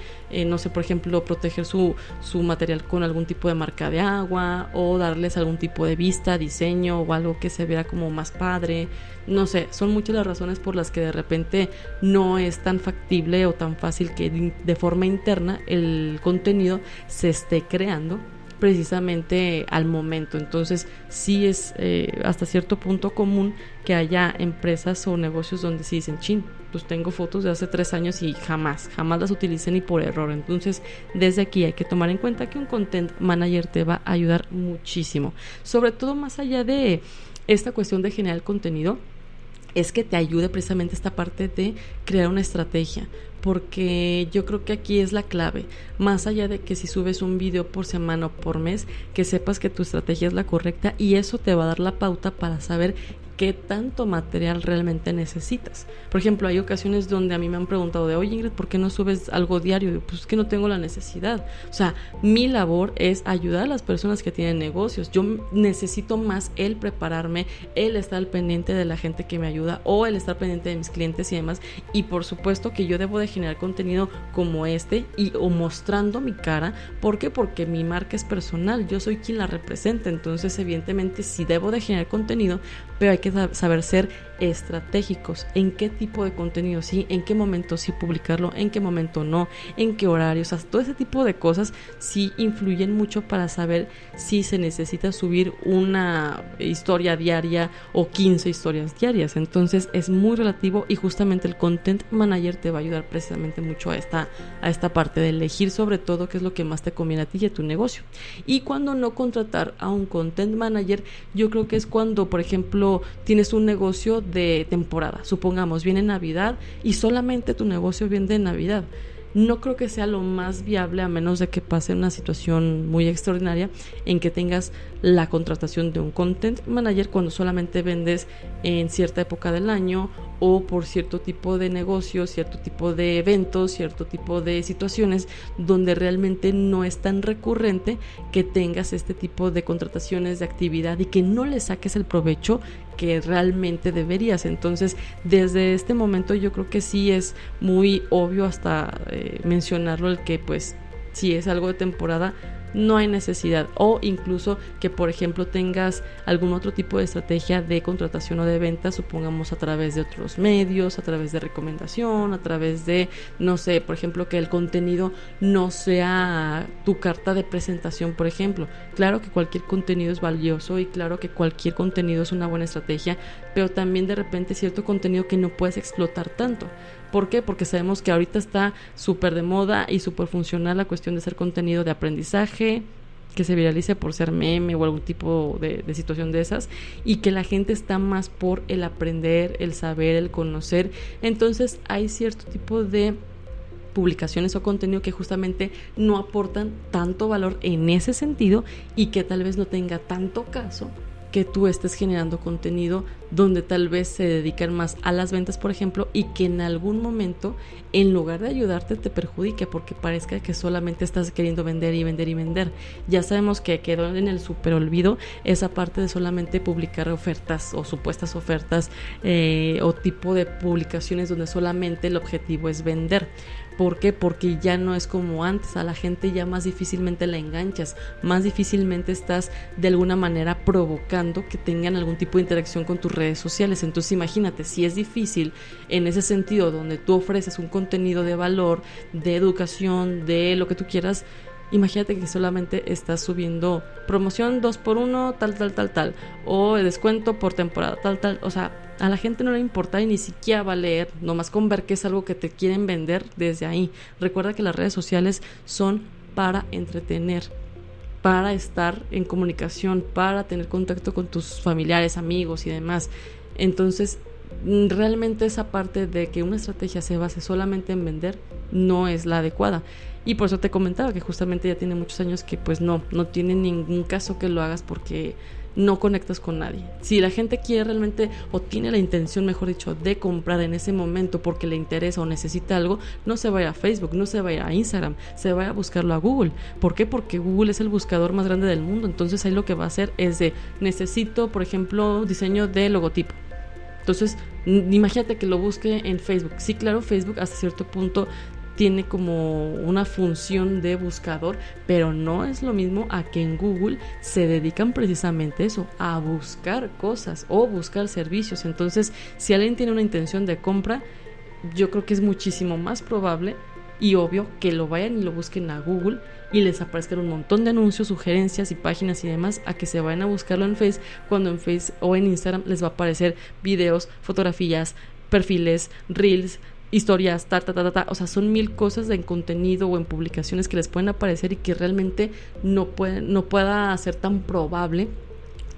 por ejemplo, proteger su material con algún tipo de marca de agua o darles algún tipo de vista, diseño o algo que se vea como más padre. No sé, son muchas las razones por las que de repente no es tan factible o tan fácil que de forma interna el contenido se esté creando precisamente al momento. Entonces sí es hasta cierto punto común que haya empresas o negocios donde sí dicen, chin, pues tengo fotos de hace 3 años y jamás las utilicé ni por error. Entonces desde aquí hay que tomar en cuenta que un content manager te va a ayudar muchísimo, sobre todo más allá de esta cuestión de generar contenido. es que te ayude precisamente esta parte de crear una estrategia, porque yo creo que aquí es la clave, más allá de que si subes un video por semana o por mes, que sepas que tu estrategia es la correcta y eso te va a dar la pauta para saber qué tanto material realmente necesitas. Por ejemplo, hay ocasiones donde a mí me han preguntado de, oye Ingrid, ¿por qué no subes algo diario? Y pues es que no tengo la necesidad. O sea, mi labor es ayudar a las personas que tienen negocios. Yo necesito más el prepararme, el estar al pendiente de la gente que me ayuda o el estar pendiente de mis clientes y demás. Y por supuesto que yo debo de generar contenido como este o mostrando mi cara. ¿Por qué? Porque mi marca es personal, yo soy quien la representa. Entonces, evidentemente, sí debo de generar contenido, pero hay que saber ser estratégicos, en qué tipo de contenido sí, en qué momento sí publicarlo, en qué momento no, en qué horario, o sea, todo ese tipo de cosas sí influyen mucho para saber si se necesita subir una historia diaria o 15 historias diarias. Entonces es muy relativo y justamente el Content Manager te va a ayudar precisamente mucho a esta parte de elegir sobre todo qué es lo que más te conviene a ti y a tu negocio. Y cuando no contratar a un Content Manager, yo creo que es cuando, por ejemplo, tienes un negocio de temporada, supongamos viene Navidad y solamente tu negocio vende en Navidad. No creo que sea lo más viable, a menos de que pase una situación muy extraordinaria en que tengas la contratación de un content manager cuando solamente vendes en cierta época del año o por cierto tipo de negocios, cierto tipo de eventos, cierto tipo de situaciones donde realmente no es tan recurrente que tengas este tipo de contrataciones de actividad y que no le saques el provecho que realmente deberías. Entonces, desde este momento yo creo que sí es muy obvio hasta mencionarlo, el que pues si es algo de temporada no hay necesidad, o incluso que por ejemplo tengas algún otro tipo de estrategia de contratación o de venta, supongamos a través de otros medios, a través de recomendación, a través de, no sé, por ejemplo, que el contenido no sea tu carta de presentación, por ejemplo. Claro que cualquier contenido es valioso y claro que cualquier contenido es una buena estrategia, pero también de repente cierto contenido que no puedes explotar tanto. ¿Por qué? Porque sabemos que ahorita está súper de moda y súper funcional la cuestión de hacer contenido de aprendizaje, que se viralice por ser meme o algún tipo de situación de esas, y que la gente está más por el aprender, el saber, el conocer. Entonces hay cierto tipo de publicaciones o contenido que justamente no aportan tanto valor en ese sentido y que tal vez no tenga tanto caso que tú estés generando contenido donde tal vez se dedican más a las ventas, por ejemplo, y que en algún momento, en lugar de ayudarte, te perjudique porque parezca que solamente estás queriendo vender y vender y vender. Ya sabemos que quedó en el súper olvido esa parte de solamente publicar ofertas o supuestas ofertas o tipo de publicaciones donde solamente el objetivo es vender. ¿Por qué? Porque ya no es como antes, a la gente ya más difícilmente la enganchas, más difícilmente estás de alguna manera provocando que tengan algún tipo de interacción con tus redes sociales. Entonces imagínate, si es difícil en ese sentido donde tú ofreces un contenido de valor, de educación, de lo que tú quieras, imagínate que solamente estás subiendo promoción 2x1, tal, o descuento por temporada, tal, o sea, a la gente no le importa y ni siquiera va a leer, nomás con ver que es algo que te quieren vender desde ahí. Recuerda que las redes sociales son para entretener, para estar en comunicación, para tener contacto con tus familiares, amigos y demás. Entonces, realmente esa parte de que una estrategia se base solamente en vender no es la adecuada. Y por eso te comentaba que justamente ya tiene muchos años que pues no tiene ningún caso que lo hagas porque no conectas con nadie. Si la gente quiere realmente o tiene la intención, mejor dicho, de comprar en ese momento porque le interesa o necesita algo, no se vaya a Facebook, no se vaya a Instagram, se vaya a buscarlo a Google. ¿Por qué? Porque Google es el buscador más grande del mundo. Entonces ahí lo que va a hacer es de, necesito, por ejemplo, diseño de logotipo. Entonces, imagínate que lo busque en Facebook. Sí, claro, Facebook hasta cierto punto tiene como una función de buscador, pero no es lo mismo a que en Google se dedican precisamente eso, a buscar cosas o buscar servicios. Entonces, si alguien tiene una intención de compra, yo creo que es muchísimo más probable y obvio que lo vayan y lo busquen a Google y les aparezcan un montón de anuncios, sugerencias y páginas y demás, a que se vayan a buscarlo en Face, cuando en Face o en Instagram les va a aparecer videos, fotografías, perfiles, reels, historias, o sea, son 1000 cosas en contenido o en publicaciones que les pueden aparecer y que realmente no pueda ser tan probable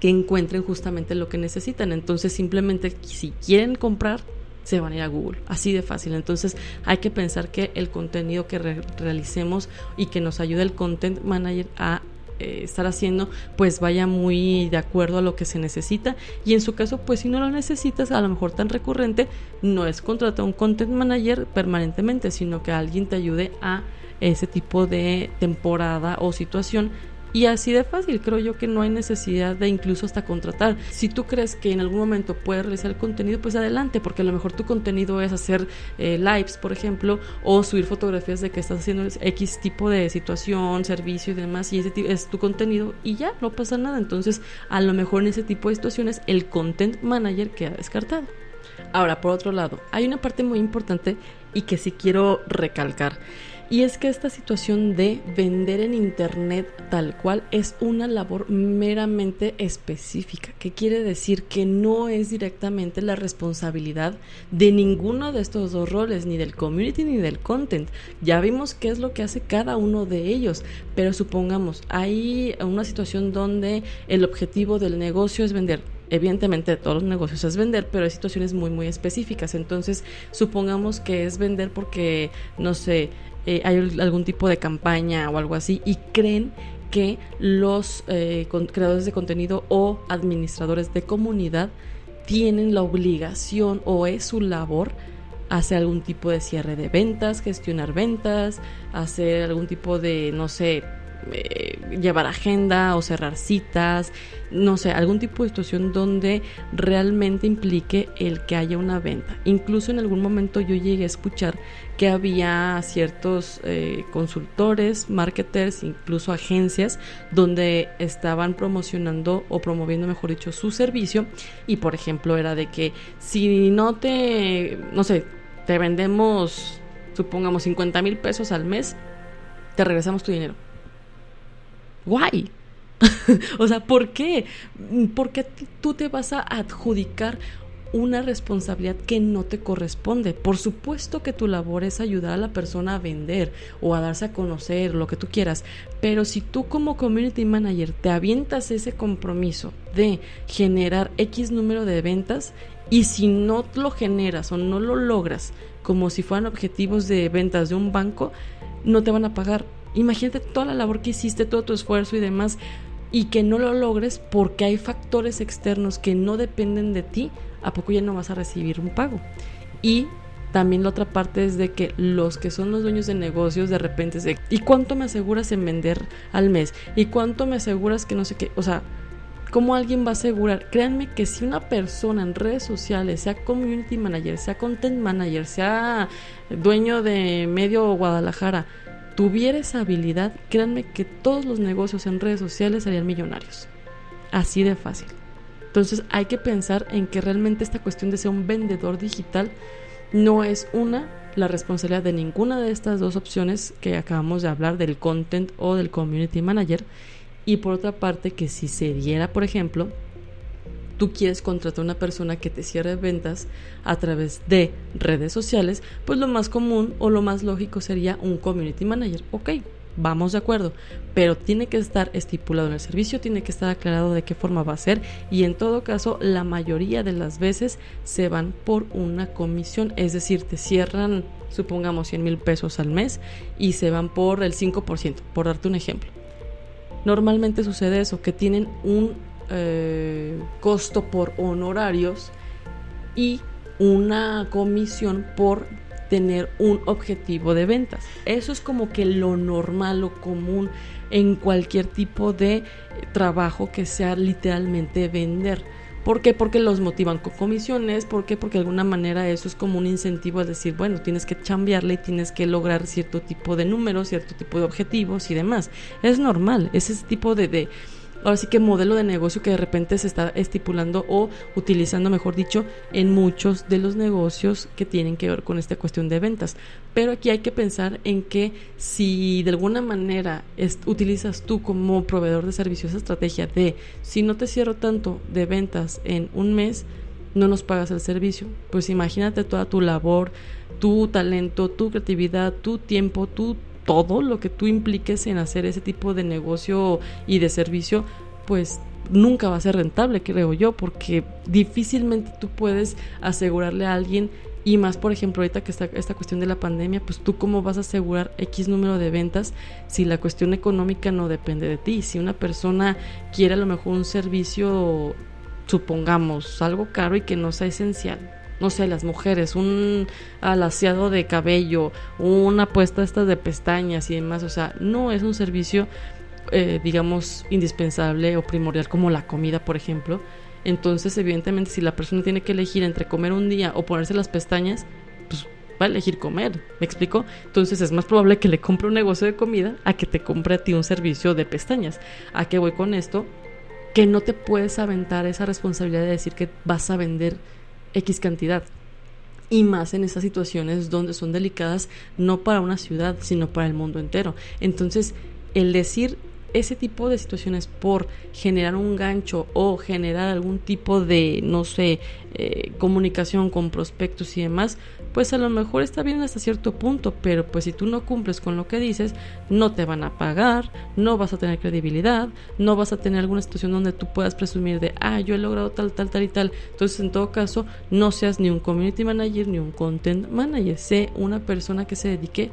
que encuentren justamente lo que necesitan. Entonces simplemente si quieren comprar, se van a ir a Google, así de fácil. Entonces hay que pensar que el contenido que realicemos y que nos ayude el Content Manager a estar haciendo, pues vaya muy de acuerdo a lo que se necesita. Y en su caso, pues si no lo necesitas, a lo mejor tan recurrente, no es contratar un Content Manager permanentemente, sino que alguien te ayude a ese tipo de temporada o situación. Y así de fácil, creo yo que no hay necesidad de incluso hasta contratar. Si tú crees que en algún momento puedes realizar el contenido, pues adelante, porque a lo mejor tu contenido es hacer lives, por ejemplo, o subir fotografías de que estás haciendo X tipo de situación, servicio y demás, y ese es tu contenido y ya, no pasa nada. Entonces, a lo mejor en ese tipo de situaciones, el Content Manager queda descartado. Ahora, por otro lado, hay una parte muy importante y que sí quiero recalcar. Y es que esta situación de vender en internet tal cual es una labor meramente específica, que quiere decir que no es directamente la responsabilidad de ninguno de estos dos roles, ni del community ni del content. Ya vimos qué es lo que hace cada uno de ellos, pero supongamos, hay una situación donde el objetivo del negocio es vender. Evidentemente todos los negocios es vender, pero hay situaciones muy muy específicas. Entonces supongamos que es vender porque, no sé, hay algún tipo de campaña o algo así y creen que los creadores de contenido o administradores de comunidad tienen la obligación o es su labor hacer algún tipo de cierre de ventas, gestionar ventas, hacer algún tipo de, no sé, llevar agenda o cerrar citas, no sé, algún tipo de situación donde realmente implique el que haya una venta. Incluso en algún momento yo llegué a escuchar que había ciertos consultores, marketers, incluso agencias donde estaban promocionando o promoviendo, mejor dicho, su servicio, y por ejemplo era de que si no sé, te vendemos, supongamos 50,000 pesos al mes, te regresamos tu dinero. Guay. O sea, ¿por qué? Porque tú te vas a adjudicar una responsabilidad que no te corresponde. Por supuesto que tu labor es ayudar a la persona a vender o a darse a conocer, lo que tú quieras, pero si tú como community manager te avientas ese compromiso de generar X número de ventas y si no lo generas o no lo logras como si fueran objetivos de ventas de un banco, no te van a pagar. Imagínate toda la labor que hiciste, todo tu esfuerzo y demás, y que no lo logres porque hay factores externos que no dependen de ti. ¿A poco ya no vas a recibir un pago? Y también la otra parte es de que los que son los dueños de negocios de repente es de, ¿y cuánto me aseguras en vender al mes? ¿Y cuánto me aseguras que no sé qué? O sea, ¿cómo alguien va a asegurar? Créanme que si una persona en redes sociales, sea community manager, sea content manager, sea dueño de medio Guadalajara, tuviera esa habilidad, créanme que todos los negocios en redes sociales serían millonarios. Así de fácil. Entonces hay que pensar en que realmente esta cuestión de ser un vendedor digital no es la responsabilidad de ninguna de estas dos opciones que acabamos de hablar, del content o del community manager. Y por otra parte, que si se diera, por ejemplo, tú quieres contratar a una persona que te cierre ventas a través de redes sociales, pues lo más común o lo más lógico sería un community manager. Ok, vamos de acuerdo, pero tiene que estar estipulado en el servicio, tiene que estar aclarado de qué forma va a ser, y en todo caso la mayoría de las veces se van por una comisión, es decir, te cierran, supongamos 100,000 pesos al mes y se van por el 5%, por darte un ejemplo. Normalmente sucede eso, que tienen un costo por honorarios y una comisión por tener un objetivo de ventas. Eso es como que lo normal, lo común en cualquier tipo de trabajo que sea literalmente vender. ¿Por qué? Porque los motivan con comisiones. ¿Por qué? Porque de alguna manera eso es como un incentivo, es decir, bueno, tienes que chambearle y tienes que lograr cierto tipo de números, cierto tipo de objetivos y demás. Es normal, es ese tipo ahora sí que modelo de negocio que de repente se está estipulando o utilizando, mejor dicho, en muchos de los negocios que tienen que ver con esta cuestión de ventas. Pero aquí hay que pensar en que si de alguna manera utilizas tú como proveedor de servicios esa estrategia de si no te cierro tanto de ventas en un mes, no nos pagas el servicio. Pues imagínate toda tu labor, tu talento, tu creatividad, tu tiempo, todo lo que tú impliques en hacer ese tipo de negocio y de servicio, pues nunca va a ser rentable, creo yo, porque difícilmente tú puedes asegurarle a alguien, y más por ejemplo ahorita que está esta cuestión de la pandemia, pues tú cómo vas a asegurar X número de ventas si la cuestión económica no depende de ti. Si una persona quiere a lo mejor un servicio, supongamos, algo caro y que no sea esencial, no sé, las mujeres, un alaciado de cabello, una puesta estas de pestañas y demás, o sea, no es un servicio digamos indispensable o primordial como la comida, por ejemplo. Entonces evidentemente si la persona tiene que elegir entre comer un día o ponerse las pestañas, pues va a elegir comer, ¿me explico? Entonces es más probable que le compre un negocio de comida a que te compre a ti un servicio de pestañas. ¿A qué voy con esto? Que no te puedes aventar esa responsabilidad de decir que vas a vender X cantidad, y más en esas situaciones donde son delicadas no para una ciudad sino para el mundo entero. Entonces el decir ese tipo de situaciones por generar un gancho o generar algún tipo de, no sé, comunicación con prospectos y demás, pues a lo mejor está bien hasta cierto punto, pero pues si tú no cumples con lo que dices, no te van a pagar, no vas a tener credibilidad, no vas a tener alguna situación donde tú puedas presumir de, yo he logrado tal y tal. Entonces en todo caso, no seas ni un community manager ni un content manager, sé una persona que se dedique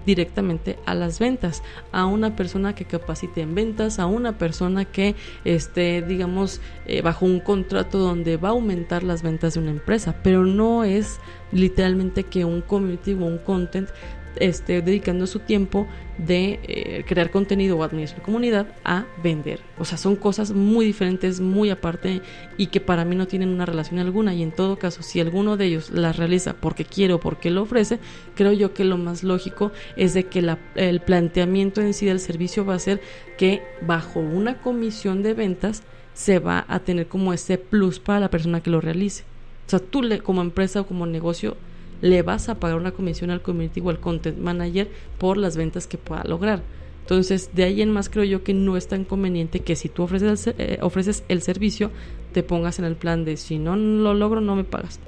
directamente a las ventas, a una persona que capacite en ventas, a una persona que esté, digamos, bajo un contrato donde va a aumentar las ventas de una empresa, pero no es literalmente que un community o un content esté dedicando su tiempo de crear contenido o administrar comunidad a vender. O sea, son cosas muy diferentes, muy aparte, y que para mí no tienen una relación alguna. Y en todo caso, si alguno de ellos las realiza porque quiere o porque lo ofrece, creo yo que lo más lógico es de que el planteamiento en sí del servicio va a ser que bajo una comisión de ventas se va a tener como ese plus para la persona que lo realice. O sea, tú como empresa o como negocio le vas a pagar una comisión al community o al content manager por las ventas que pueda lograr. Entonces, de ahí en más creo yo que no es tan conveniente que si tú ofreces el servicio, te pongas en el plan de si no lo logro, no me pagas.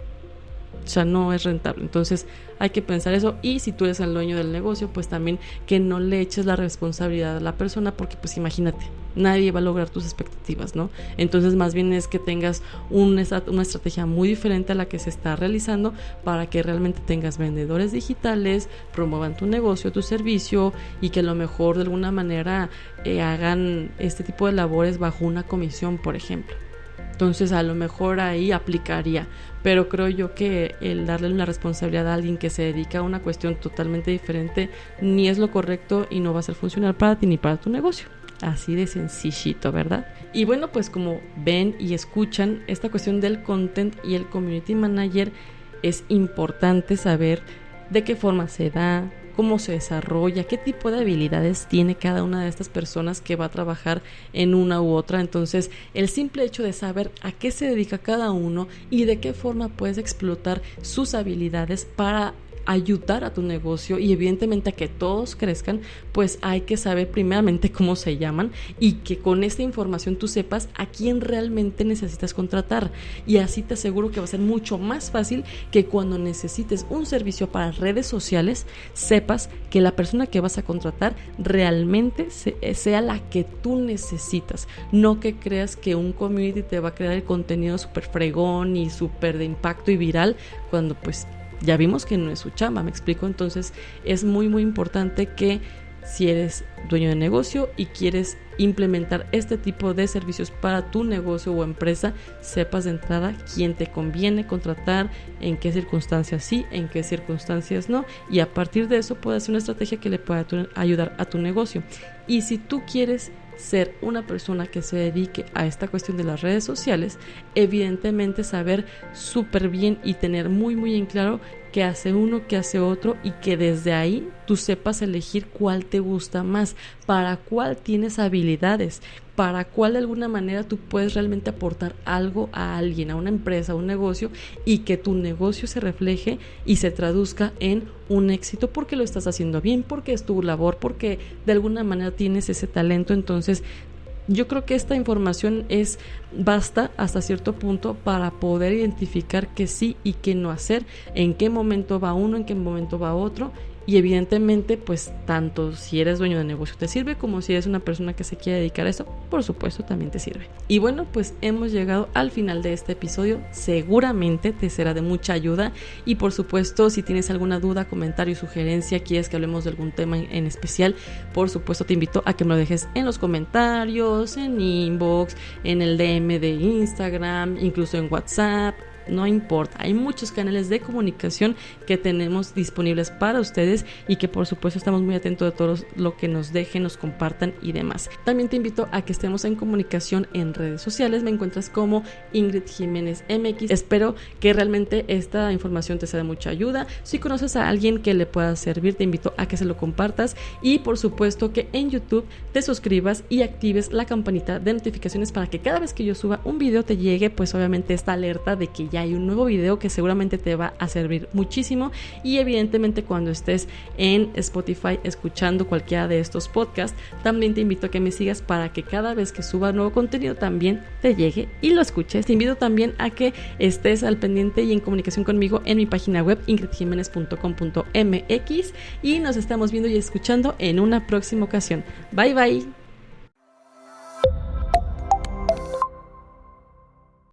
O sea, no es rentable. Entonces hay que pensar eso, y si tú eres el dueño del negocio, pues también que no le eches la responsabilidad a la persona, porque pues imagínate, nadie va a lograr tus expectativas, ¿no? Entonces más bien es que tengas una estrategia muy diferente a la que se está realizando para que realmente tengas vendedores digitales, promuevan tu negocio, tu servicio, y que a lo mejor de alguna manera hagan este tipo de labores bajo una comisión, por ejemplo. Entonces a lo mejor ahí aplicaría, pero creo yo que el darle una responsabilidad a alguien que se dedica a una cuestión totalmente diferente ni es lo correcto y no va a ser funcional para ti ni para tu negocio. Así de sencillito, ¿verdad? Y bueno, pues como ven y escuchan, esta cuestión del content y el community manager es importante saber de qué forma se da, cómo se desarrolla, qué tipo de habilidades tiene cada una de estas personas que va a trabajar en una u otra. Entonces, el simple hecho de saber a qué se dedica cada uno y de qué forma puedes explotar sus habilidades para ayudar a tu negocio y evidentemente a que todos crezcan, pues hay que saber primeramente cómo se llaman, y que con esta información tú sepas a quién realmente necesitas contratar, y así te aseguro que va a ser mucho más fácil que cuando necesites un servicio para redes sociales, sepas que la persona que vas a contratar realmente sea la que tú necesitas, no que creas que un community te va a crear el contenido súper fregón y súper de impacto y viral, cuando pues ya vimos que no es su chamba, ¿me explico? Entonces es muy muy importante que si eres dueño de negocio y quieres implementar este tipo de servicios para tu negocio o empresa, sepas de entrada quién te conviene contratar, en qué circunstancias sí, en qué circunstancias no, y a partir de eso puedes hacer una estrategia que le pueda ayudar a tu negocio. Y si tú quieres ser una persona que se dedique a esta cuestión de las redes sociales, evidentemente saber súper bien y tener muy muy en claro qué hace uno, qué hace otro, y que desde ahí tú sepas elegir cuál te gusta más, para cuál tienes habilidades, para cuál de alguna manera tú puedes realmente aportar algo a alguien, a una empresa, a un negocio, y que tu negocio se refleje y se traduzca en un éxito porque lo estás haciendo bien, porque es tu labor, porque de alguna manera tienes ese talento. Entonces yo creo que esta información basta hasta cierto punto para poder identificar qué sí y qué no hacer, en qué momento va uno, en qué momento va otro, y evidentemente pues tanto si eres dueño de negocio te sirve como si eres una persona que se quiere dedicar a eso, por supuesto también te sirve. Y bueno, pues hemos llegado al final de este episodio, seguramente te será de mucha ayuda y por supuesto si tienes alguna duda, comentario, sugerencia, quieres que hablemos de algún tema en especial, por supuesto te invito a que me lo dejes en los comentarios, en inbox, en el DM de Instagram, incluso en WhatsApp. No importa, hay muchos canales de comunicación que tenemos disponibles para ustedes y que por supuesto estamos muy atentos de todo lo que nos dejen, nos compartan y demás. También te invito a que estemos en comunicación en redes sociales, me encuentras como Ingrid Jiménez MX. Espero que realmente esta información te sea de mucha ayuda. Si conoces a alguien que le pueda servir, te invito a que se lo compartas y por supuesto que en YouTube te suscribas y actives la campanita de notificaciones para que cada vez que yo suba un video te llegue pues obviamente esta alerta de que ya hay un nuevo video que seguramente te va a servir muchísimo. Y evidentemente cuando estés en Spotify escuchando cualquiera de estos podcasts, también te invito a que me sigas para que cada vez que suba nuevo contenido también te llegue y lo escuches. Te invito también a que estés al pendiente y en comunicación conmigo en mi página web ingridjimenez.com.mx y nos estamos viendo y escuchando en una próxima ocasión. Bye bye.